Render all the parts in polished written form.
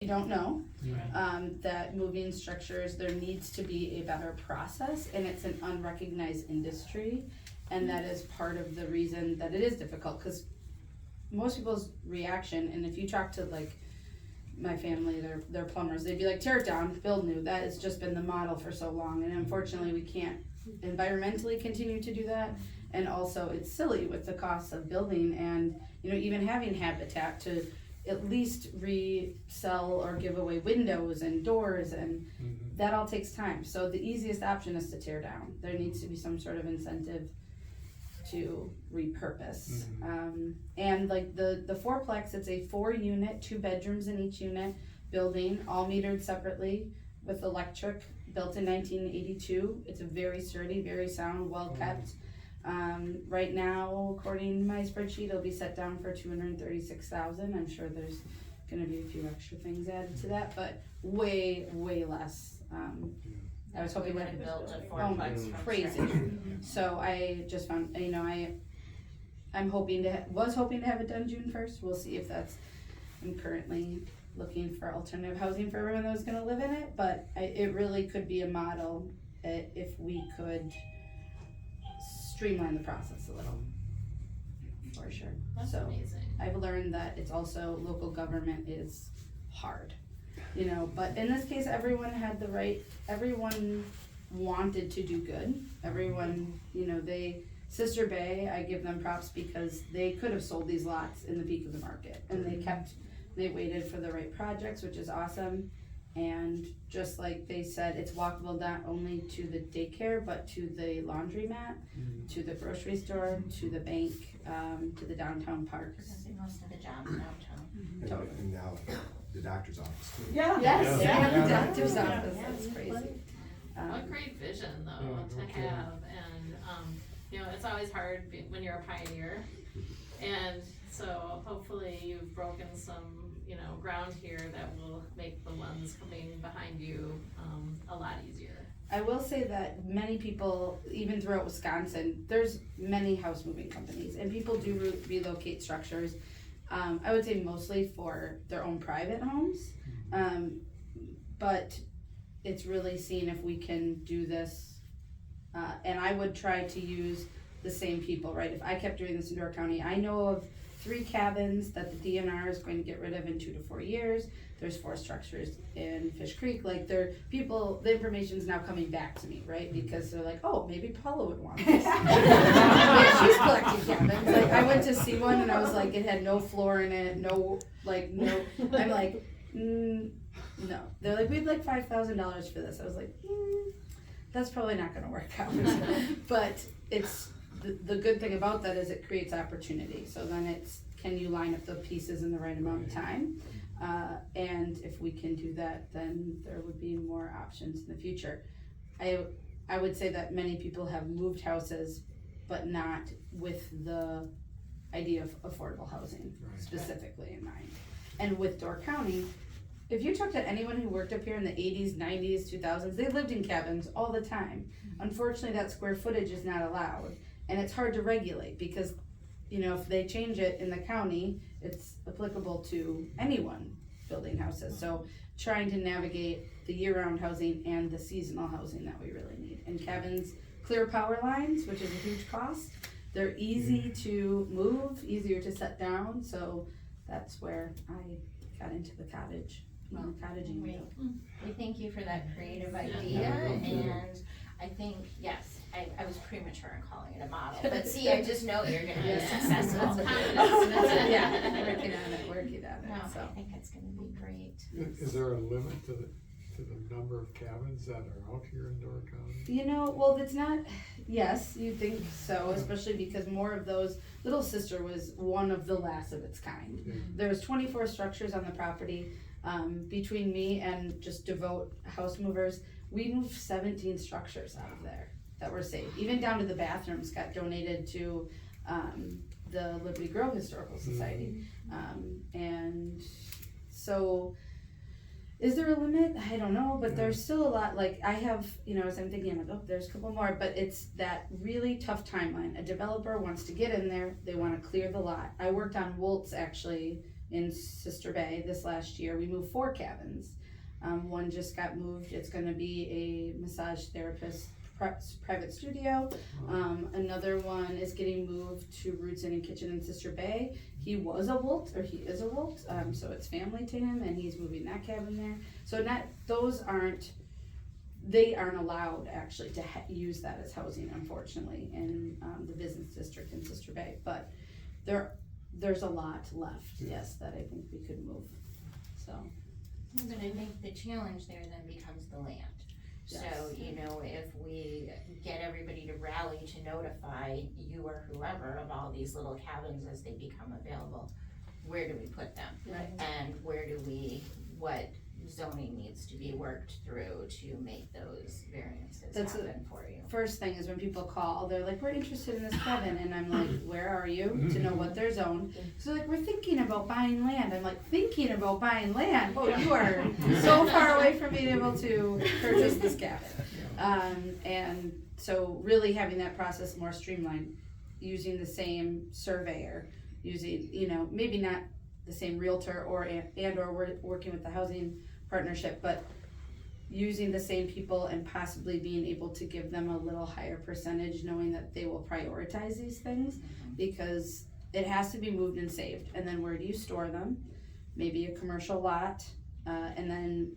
You don't know, that moving structures, there needs to be a better process, and it's an unrecognized industry, and that is part of the reason that it is difficult, because most people's reaction, and if you talk to like my family, they're plumbers, they'd be like, tear it down, build new. That has just been the model for so long, and unfortunately we can't environmentally continue to do that, and also it's silly with the cost of building, and even having habitat to at least resell or give away windows and doors, and that all takes time. So the easiest option is to tear down. There needs to be some sort of incentive to repurpose. And like the fourplex, it's a 4-unit, 2 bedrooms in each unit building, all metered separately with electric, built in 1982. It's a very sturdy, very sound, well kept. Right now, according to my spreadsheet, it'll be set down for $236,000. I'm sure there's gonna be a few extra things added to that, but way less. I was hoping to build a fourplex. Crazy. So I just found, I'm hoping was hoping to have it done June 1st. We'll see if that's, I'm currently looking for alternative housing for everyone that was gonna live in it, but it really could be a model if we could streamline the process a little, for sure. That's so amazing. I've learned that it's also, local government is hard, but in this case, everyone had the right, everyone wanted to do good. Everyone, Sister Bay, I give them props because they could have sold these lots in the peak of the market, and they waited for the right projects, which is awesome. And just like they said, it's walkable not only to the daycare, but to the laundromat, to the grocery store, to the bank, to the downtown parks. Because they most of the jobs downtown. And now the doctor's office too. Yes, Yeah. the doctor's office, that's crazy. What great vision though to have, and it's always hard when you're a pioneer, and so hopefully you've broken some ground here that will make the ones coming behind you a lot easier. I will say that many people, even throughout Wisconsin, there's many house moving companies, and people do relocate structures. I would say mostly for their own private homes, but it's really seeing if we can do this, and I would try to use the same people, right? If I kept doing this in Door County, I know of 3 cabins that the DNR is going to get rid of in 2 to 4 years. There's 4 structures in Fish Creek. Like, the information's now coming back to me, right? Because they're like, oh, maybe Paula would want this. Yeah, she's collecting cabins. Like, I went to see one and I was like, it had no floor in it, no. I'm like, no. They're like, we'd like $5,000 for this. I was like, that's probably not gonna work out. But it's, the good thing about that is it creates opportunity. So then it's, can you line up the pieces in the right amount of time? And if we can do that, then there would be more options in the future. I would say that many people have moved houses, but not with the idea of affordable housing specifically in mind. And with Door County, if you talk to anyone who worked up here in the 80s, 90s, 2000s, they lived in cabins all the time. Unfortunately, that square footage is not allowed. And it's hard to regulate because, if they change it in the county, it's applicable to anyone building houses. So trying to navigate the year-round housing and the seasonal housing that we really need. And cabins, clear power lines, which is a huge cost. They're easy to move, easier to set down. So that's where I got into the cottaging. We thank you for that creative idea, and I think, yes, I was premature in calling it a model, but see, I just know you're gonna be successful. Yeah, working on it. No, So. I think it's gonna be great. Is there a limit to the number of cabins that are out here in Door County? Well, it's not, yes, you think so, especially because more of those, Little Sister was one of the last of its kind. There was 24 structures on the property. Between me and just devout house movers, we moved 17 structures out of there that were saved. Even down to the bathrooms got donated to the Liberty Grove Historical Society. And so, is there a limit? I don't know, but there's still a lot. Like, I have, as I'm thinking, I'm like, oh, there's a couple more, but it's that really tough timeline. A developer wants to get in there, they want to clear the lot. I worked on Woltz actually in Sister Bay this last year. We moved 4 cabins. One just got moved. It's gonna be a massage therapist private studio. Another one is getting moved to Roots Inn and Kitchen in Sister Bay. He is a Wolt, so it's family to him, and he's moving that cabin there. So they aren't allowed actually to use that as housing, unfortunately, in the business district in Sister Bay. But there's a lot left, yes, that I think we could move, so. But I think the challenge there then becomes the land. Yes. So, if we get everybody to rally to notify you or whoever of all these little cabins as they become available, where do we put them? Right. And what zoning needs to be worked through to make those variances happen for you? First thing is when people call, they're like, we're interested in this cabin, and I'm like, where are you, to know what they're zoned. So like, we're thinking about buying land. I'm like, thinking about buying land? Oh, you are so far away from being able to purchase this cabin. And so really having that process more streamlined, using the same surveyor, using, maybe not the same realtor or working with the housing partnership, but using the same people and possibly being able to give them a little higher percentage, knowing that they will prioritize these things, because it has to be moved and saved. And then where do you store them? Maybe a commercial lot, and then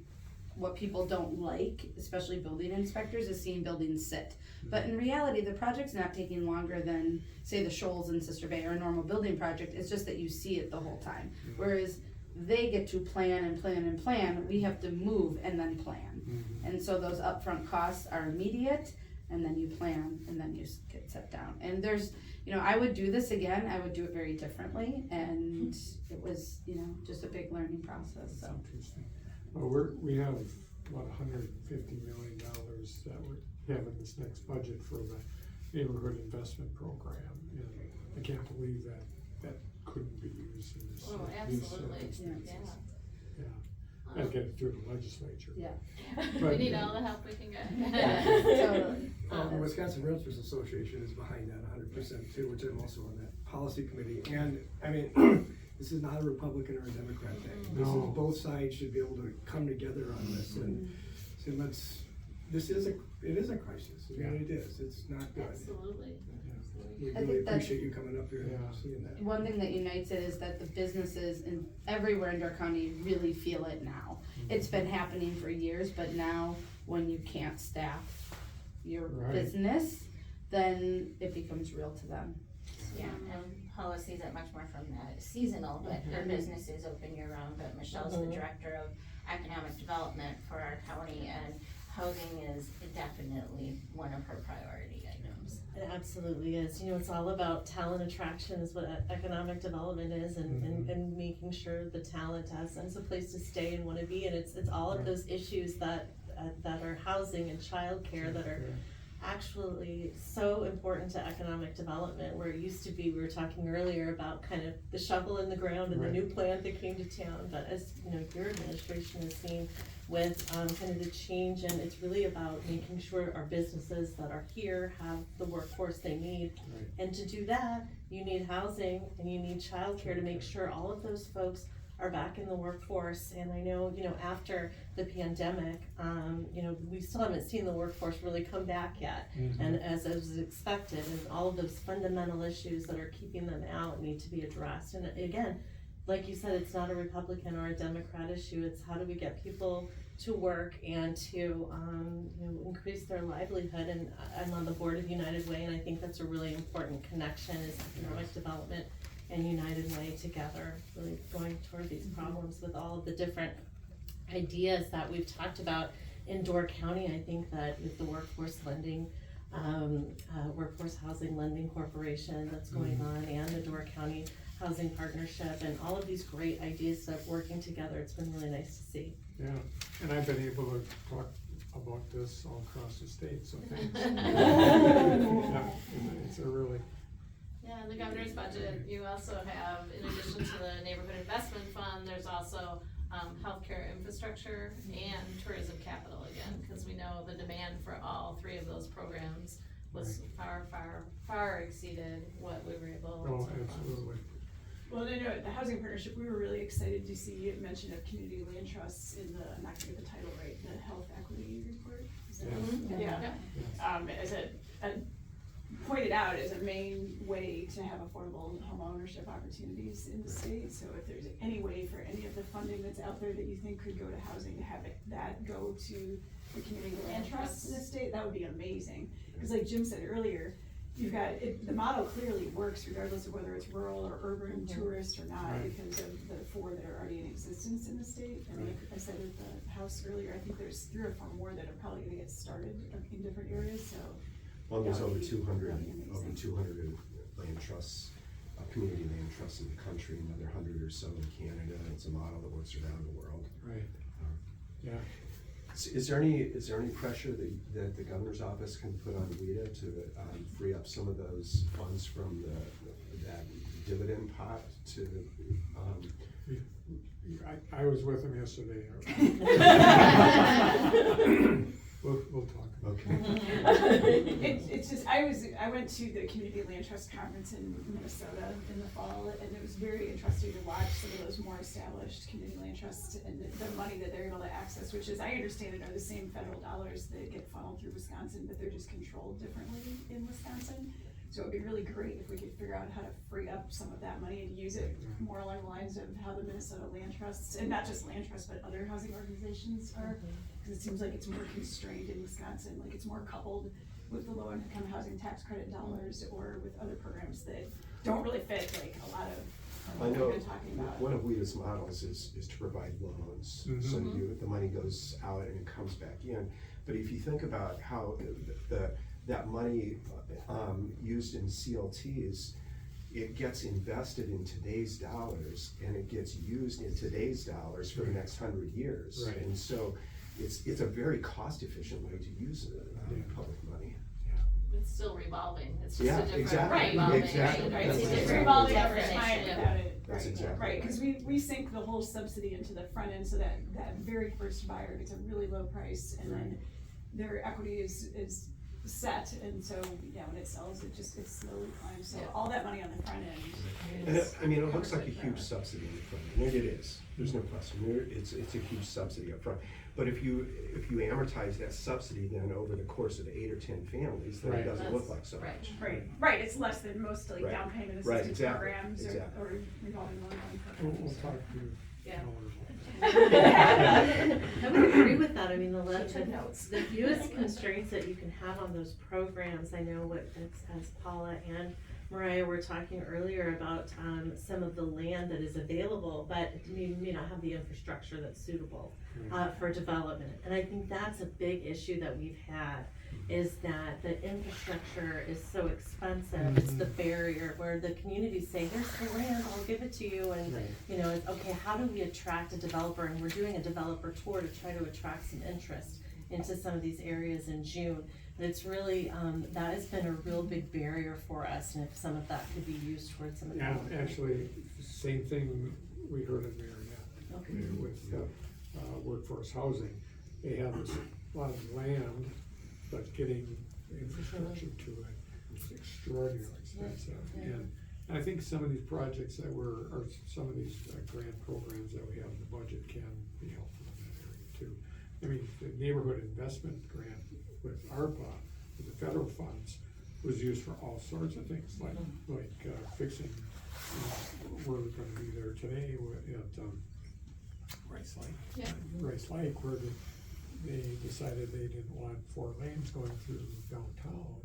what people don't like, especially building inspectors, is seeing buildings sit. But in reality, the project's not taking longer than, say, the Shoals in Sister Bay or a normal building project. It's just that you see it the whole time. Whereas they get to plan and plan and plan, we have to move and then plan. And so those upfront costs are immediate, and then you plan, and then you get set down. And there's, I would do this again, I would do it very differently, and it was, just a big learning process, so. That's interesting. Well, we have about $150 million that we have in this next budget for the neighborhood investment program, and I can't believe that couldn't be used in this. Oh, these absolutely, circumstances. Yeah. And get it through the legislature. Yeah. We need all the help we can get. Totally. The Wisconsin Realtors Association is behind that 100% too, which I'm also on that policy committee. And I mean, this is not a Republican or a Democrat thing. This is, both sides should be able to come together on this, and say, it is a crisis. I mean, it is. It's not good. Absolutely. We I really think that- appreciate you coming up here and seeing that. One thing that unites it is that the businesses everywhere in Door County really feel it now. It's been happening for years, but now when you can't staff your business, then it becomes real to them. Yeah, and Paula sees it much more from that seasonal, but her business is open year round, but Michelle's the director of economic development for our county, and housing is definitely one of her priority items. It absolutely is. It's all about talent attraction is what economic development is, and making sure the talent has a place to stay and want to be. And it's all of those issues that are housing and childcare that are actually so important to economic development, where it used to be, we were talking earlier about kind of the shovel in the ground and the new plant that came to town, but as your administration has seen with kind of the change, and it's really about making sure our businesses that are here have the workforce they need. And to do that, you need housing and you need childcare to make sure all of those folks are back in the workforce. And I know, after the pandemic, we still haven't seen the workforce really come back yet. And as was expected, and all of those fundamental issues that are keeping them out need to be addressed. And again, like you said, it's not a Republican or a Democrat issue. It's how do we get people to work and to increase their livelihood. And I'm on the board of United Way, and I think that's a really important connection, is economic development and United Way together, really going toward these problems with all of the different ideas that we've talked about in Door County. I think that with the workforce lending, workforce housing lending corporation that's going on, and the Door County Housing Partnership, and all of these great ideas that are working together, it's been really nice to see. Yeah, and I've been able to talk about this all across the state, so thanks. It's a really. Yeah, in the governor's budget, you also have, in addition to the neighborhood investment fund, there's also healthcare infrastructure and tourism capital again, because we know the demand for all 3 of those programs was far exceeded what we were able to fund. Absolutely. Well, no, the housing partnership, we were really excited to see it mention of community land trusts in the, I'm not gonna get the title right, the health equity report. Is that right? Yeah. As pointed out as a main way to have affordable home ownership opportunities in the state. So if there's any way for any of the funding that's out there that you think could go to housing, to have that go to the community land trusts in the state, that would be amazing. Because like Jim said earlier, you've got, the model clearly works regardless of whether it's rural or urban, tourist or not, because of the 4 that are already in existence in the state. And like I said at the house earlier, I think there's 3 or 4 more that are probably gonna get started in different areas, so. Well, there's over 200 land trusts, community land trusts in the country, another 100 or so in Canada. It's a model that works around the world. Right. Yeah. Is there any pressure that the governor's office can put on WIDA to free up some of those funds from that dividend pot to? I was with him yesterday. We'll talk. Okay. It's just, I went to the Community Land Trust Conference in Minnesota in the fall, and it was very interesting to watch some of those more established community land trusts and the money that they're able to access, which is, I understand it, are the same federal dollars that get funneled through Wisconsin, but they're just controlled differently in Wisconsin. So it'd be really great if we could figure out how to free up some of that money and use it more along the lines of how the Minnesota land trusts, and not just land trusts, but other housing organizations are. Because it seems like it's more constrained in Wisconsin, like it's more coupled with the low income housing tax credit dollars or with other programs that don't really fit like a lot of what we've been talking about. One of WIDA's models is to provide loans. So the money goes out and it comes back in. But if you think about how that money used in CLTs, it gets invested in today's dollars and it gets used in today's dollars for the next 100 years. Right. And so it's a very cost efficient way to use public money. It's still revolving, it's just Yeah, a different exactly. revolving. Exactly. Right, That's it's exactly revolving right. over time without it. That's exactly Right, because we sink the whole subsidy into the front end so that very first buyer gets a really low price and then their equity is set, and so when it sells, it slowly climbs. So all that money on the front end. And it looks like a huge subsidy in the front end, and it is. There's no question. It's a huge subsidy up front. But if you amortize that subsidy then over the course of 8 or 10 families, then it doesn't look like so much. Right. It's less than most like down payment assistance programs or revolving loan programs. We'll talk to you. Yeah. I would agree with that. I mean, the fewest constraints that you can have on those programs, I know as Paula and Mariah were talking earlier about some of the land that is available, but you may not have the infrastructure that's suitable for development. And I think that's a big issue that we've had, is that the infrastructure is so expensive. It's the barrier where the communities say, here's the land, I'll give it to you. And it's okay, how do we attract a developer? And we're doing a developer tour to try to attract some interest into some of these areas in June. But it's really, that has been a real big barrier for us, and if some of that could be used towards some of that. Yeah, actually, same thing we heard in Marietta with workforce housing. They have a lot of land, but getting infrastructure to it is extraordinarily expensive. And I think some of these projects or some of these grant programs that we have in the budget can be helpful in that area too. I mean, the neighborhood investment grant with ARPA, with the federal funds, was used for all sorts of things, like fixing, we're gonna be there today at Rice Lake. Rice Lake, where they decided they didn't want 4 lanes going through downtown,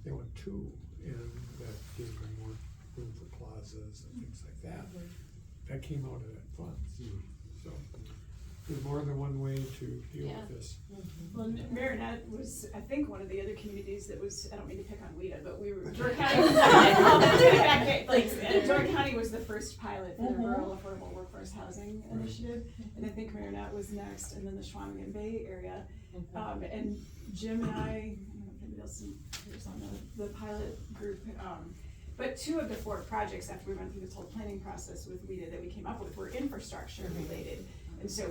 they want 2, and that gave them more room for plazas and things like that. That came out of that funds. So there's more than one way to deal with this. Well, Marinette was, I think, one of the other communities that was, I don't mean to pick on WIDA, but Door County was the first pilot for the Rural Affordable Workforce Housing Initiative, and I think Marinette was next, and then the Schwamigan Bay area. And Jim and I don't know if anybody else is on the pilot group, but 2 of the 4 projects after we went through this whole planning process with WIDA that we came up with were infrastructure related. And so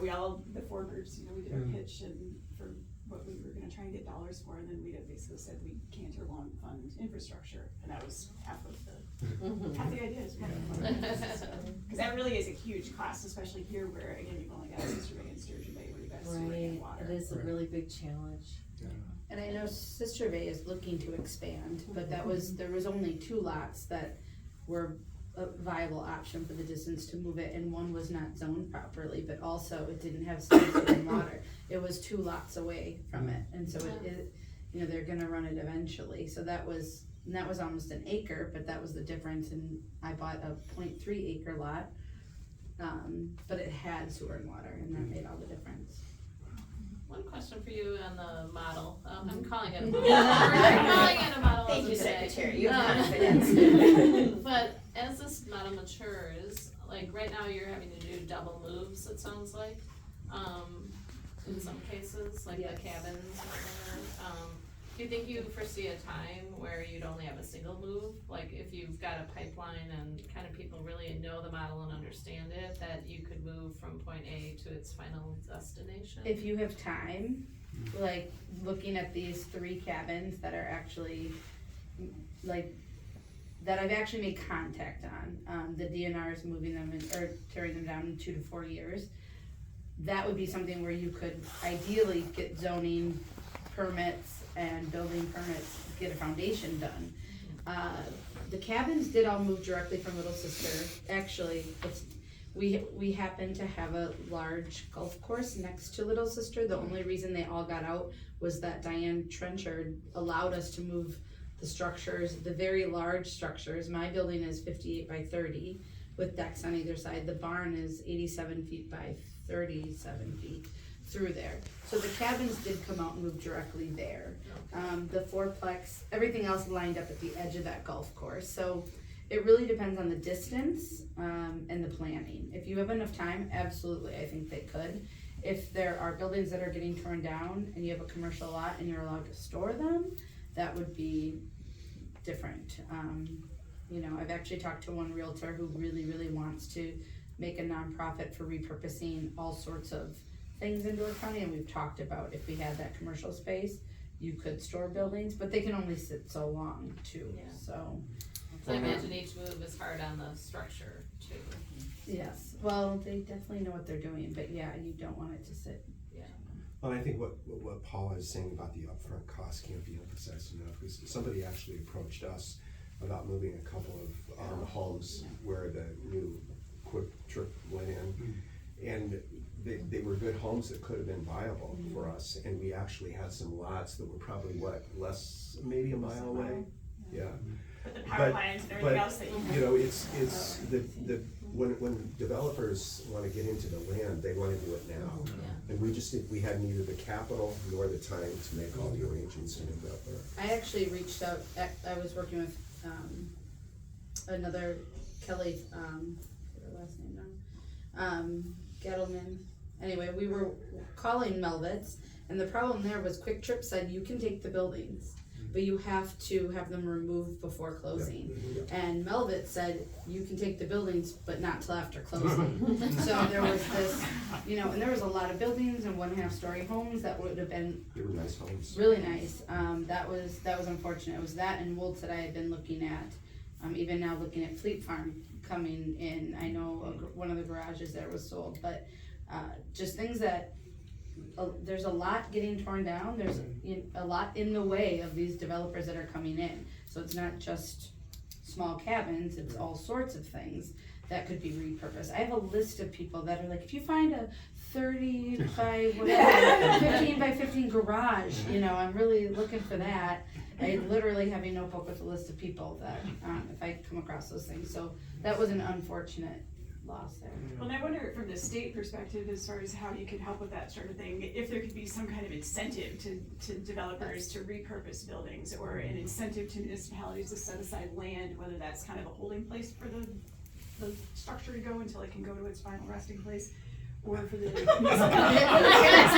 the 4 groups, we did our pitch and for what we were gonna try and get dollars for, and then we had basically said we can't or won't fund infrastructure, and that was half the idea is because that really is a huge cost, especially here where, again, you've only got Sister Bay and Sturgeon Bay where you got sewer and water. It is a really big challenge. And I know Sister Bay is looking to expand, but there was only 2 lots that were a viable option for the distance to move it, and one was not zoned properly, but also it didn't have sewer and water. It was 2 lots away from it, and so it they're gonna run it eventually, so that was almost an acre, but that was the difference, and I bought a 0.3 acre lot, but it had sewer and water, and that made all the difference. One question for you on the model. I'm calling it a model. I'm calling it a model. Thank as you, of today. Secretary, you have confidence. But as this model matures, like right now you're having to do double moves, it sounds like, in some cases, like the cabins. Do you think you foresee a time where you'd only have a single move? Like if you've got a pipeline and kind of people really know the model and understand it, that you could move from point A to its final destination? If you have time, like looking at these 3 cabins that are actually, like, that I've actually made contact on, the DNR is moving them or tearing them down in 2 to 4 years. That would be something where you could ideally get zoning permits and building permits, get a foundation done. The cabins did all move directly from Little Sister. Actually, we happen to have a large golf course next to Little Sister. The only reason they all got out was that Diane Trenchard allowed us to move the structures, the very large structures. My building is 58 by 30 with decks on either side. The barn is 87 feet by 37 feet through there. So the cabins did come out and move directly there. The 4-plex, everything else lined up at the edge of that golf course. So it really depends on the distance and the planning. If you have enough time, absolutely, I think they could. If there are buildings that are getting torn down and you have a commercial lot and you're allowed to store them, that would be different. I've actually talked to one realtor who really wants to make a nonprofit for repurposing all sorts of things in Door County, and we've talked about if we had that commercial space, you could store buildings, but they can only sit so long too. Yeah. So I imagine each move is hard on the structure too. yes, well, they definitely know what they're doing, but yeah, you don't want it to sit. Well, I think what Paula is saying about the upfront cost can't be emphasized enough, because somebody actually approached us about moving a couple of homes where the new Quick Trip went in, and they were good homes that could have been viable for us, and we actually had some lots that were probably maybe a mile away. Yeah. But the power lines and everything else that it's when developers wanna get into the land, they wanna do it now. And we had neither the capital nor the time to make all the arrangements to move up there. I actually reached out, I was working with another Kelly, what's her last name now? Gettleman. Anyway, we were calling Melvitz, and the problem there was Quick Trip said you can take the buildings, but you have to have them removed before closing. And Melvitz said you can take the buildings, but not till after closing. So there was this, and there was a lot of buildings and 1.5-story homes that would have been They were nice homes. really nice. That was unfortunate. It was that and Woltz that I had been looking at. Even now looking at Fleet Farm coming in. I know one of the garages there was sold, but just things that there's a lot getting torn down. There's a lot in the way of these developers that are coming in. So it's not just small cabins, it's all sorts of things that could be repurposed. I have a list of people that are like, if you find a 30 by whatever, 15 by 15 garage, I'm really looking for that. I literally have a notebook with a list of people that, if I come across those things. So that was an unfortunate loss there. Well, and I wonder from the state perspective, as far as how you could help with that sort of thing, if there could be some kind of incentive to developers to repurpose buildings, or an incentive to municipalities to set aside land, whether that's kind of a holding place for the structure to go until it can go to its final resting place, or for the municipality. It's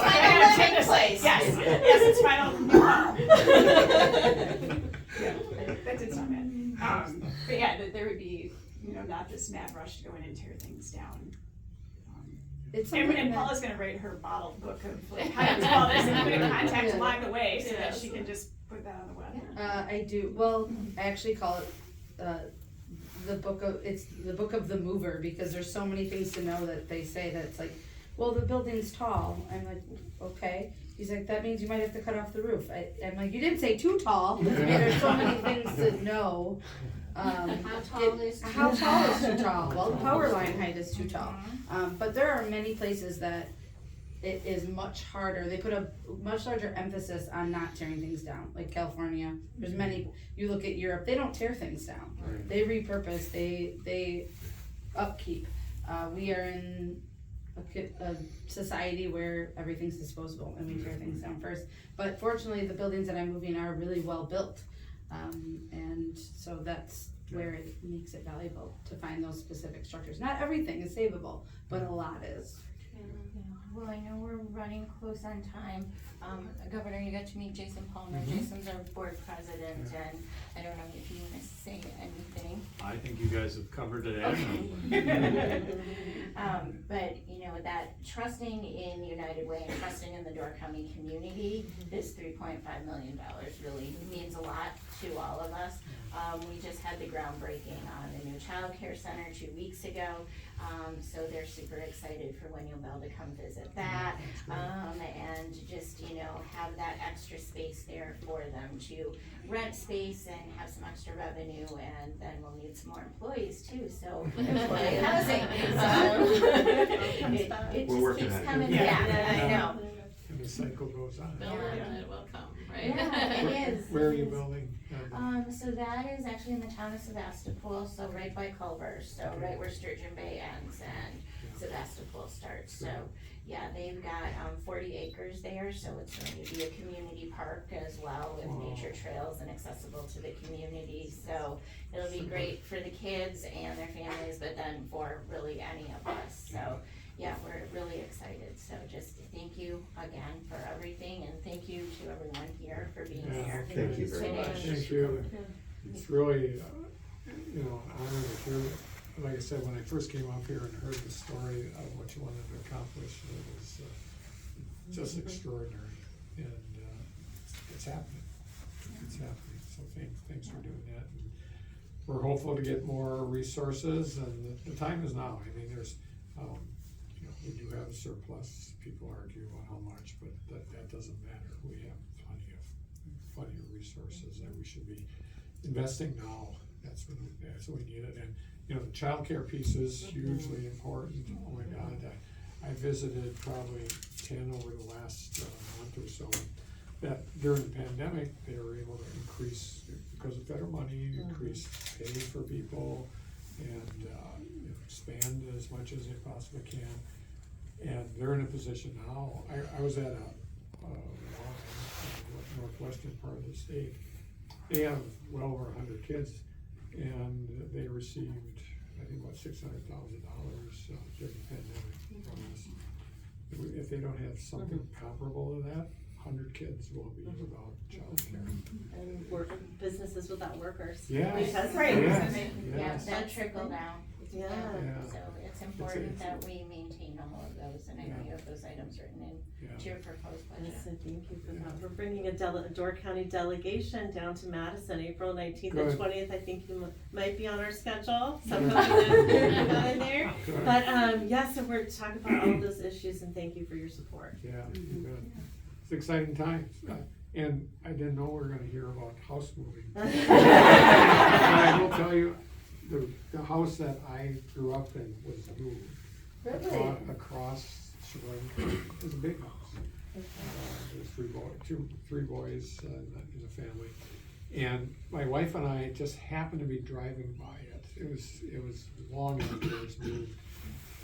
final living place. Yes, it's final. Yeah, that did sound bad. But yeah, that there would be, not this mad rush to go in and tear things down. it's And, something and that, Paula's gonna write her bottled book of like how to do all this and put in contact Yeah. along the way, so that Yes. she can just put that on the web. I do, well, I actually call it, it's the book of the mover, because there's so many things to know that they say that it's like, well, the building's tall. I'm like, okay. He's like, that means you might have to cut off the roof. I'm like, you didn't say too tall. I mean, there's so many things to know. How tall is too How tall is too tall? Well, the power line height is too tall. But there are many places that it is much harder. They put a much larger emphasis on not tearing things down, like California. There's many, you look at Europe, they don't tear things down. Right. They repurpose, they upkeep. We are in a society where everything's disposable and we tear things down first. But fortunately, the buildings that I'm moving are really well built. And so that's where it makes it valuable to find those specific structures. Not everything is savable, but a lot is. Well, I know we're running close on time. Governor, you got to meet Jason Palmer. Jason's our board president, and I don't know if you want to say anything. I think you guys have covered it. But you know, that trusting in United Way and trusting in the Door County community, this $3.5 million really means a lot to all of us. We just had the groundbreaking on the new child care center 2 weeks ago. So they're super excited for when you'll be able to come visit that. And just, you know, have that extra space there for them to rent space and have some extra revenue, and then we'll need some more employees too, so employee housing. It We're just working keeps on it. coming Yeah. back, I know. And the cycle goes on. Build it and it will come, right? Yeah, it is. Where are it you is. building? So that is actually in the town of Sebastopol, so right by Culver, so right where Sturgeon Bay ends and Sebastopol starts, so, yeah, they've got, 40 acres there, so it's going to be a community park as well with Wow. nature trails and accessible to the community, so it'll be great for the kids and their families, but then for really any of us, so, yeah, we're really excited, so just thank you again for everything, and thank you to everyone here for being Yeah, here. Thank you very today. much. Thank you. It's really, you know, an honor to hear, like I said, when I first came up here and heard the story of what you wanted to accomplish, it was just extraordinary. And it's happening. It's happening. So thanks for doing that. And we're hopeful to get more resources, and the time is now. I mean, there's, you know, we do have a surplus. People argue about how much, but that doesn't matter. We have plenty of resources that we should be investing now. That's what we need it. And you know, the childcare piece is hugely important. Oh my God, I visited probably 10 over the last month or so. That during the pandemic, they were able to increase, because of federal money, increase pay for people and you know, expand as much as they possibly can. And they're in a position now. I was at a northwestern part of the state. They have well over 100 kids, and they received, I think, about $600,000 during the pandemic from us. If they don't have something comparable to that, 100 kids will be without childcare. And businesses without workers. Yeah. Because, Right. Yes. Yeah, Yes. that trickle down. Yeah. Yeah. So it's important that we maintain all of those, and I know you have those items written into your proposed budget. Yes, and thank you for that. We're bringing a Door County delegation down to Madison, April 19th Good. and 20th. I think you might be on our schedule. Somehow we didn't put in there. Good. But yeah, so we're talking about all of those issues, and thank you for your support. Yeah, you bet. It's exciting times. And I didn't know we were gonna hear about house moving. And I will tell you, the house that I grew up in was moved. Really? Across Sheboygan. It was a big house. There's three boys in the family. And my wife and I just happened to be driving by it. It was long after it was moved.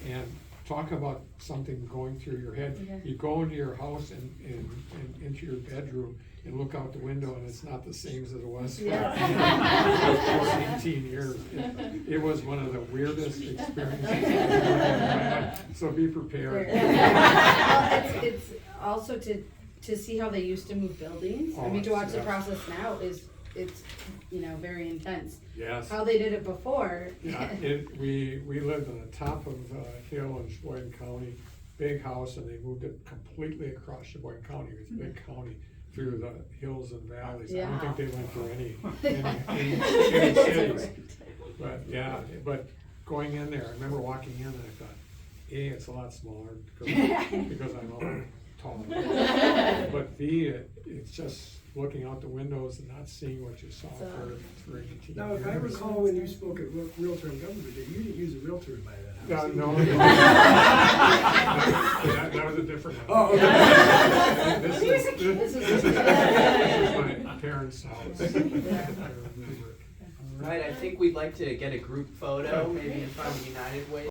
And talk about something going through your head. You go into your house and into your bedroom and look out the window, and it's not the same as it was for 18 years. It was one of the weirdest experiences I've ever had. So be prepared. Well, it's also to see how they used to move buildings. I mean, to watch the process now it's you know, very intense. Yes. How they did it before. Yeah, we lived on the top of a hill in Sheboygan County, big house and they moved it completely across Sheboygan County, it's a big county, through the hills and valleys. I don't think they went through any cities. But, yeah, but going in there, I remember walking in and I thought, A, it's a lot smaller because I'm all tall. But B, it's just looking out the windows and not seeing what you saw for 18 years. Now, if I recall when you spoke at Realtor and Government Day, you didn't use a realtor to buy that house. No, that was a different one. Oh, okay. This is my parents' house. Right, I think we'd like to get a group photo, maybe in front of United Way.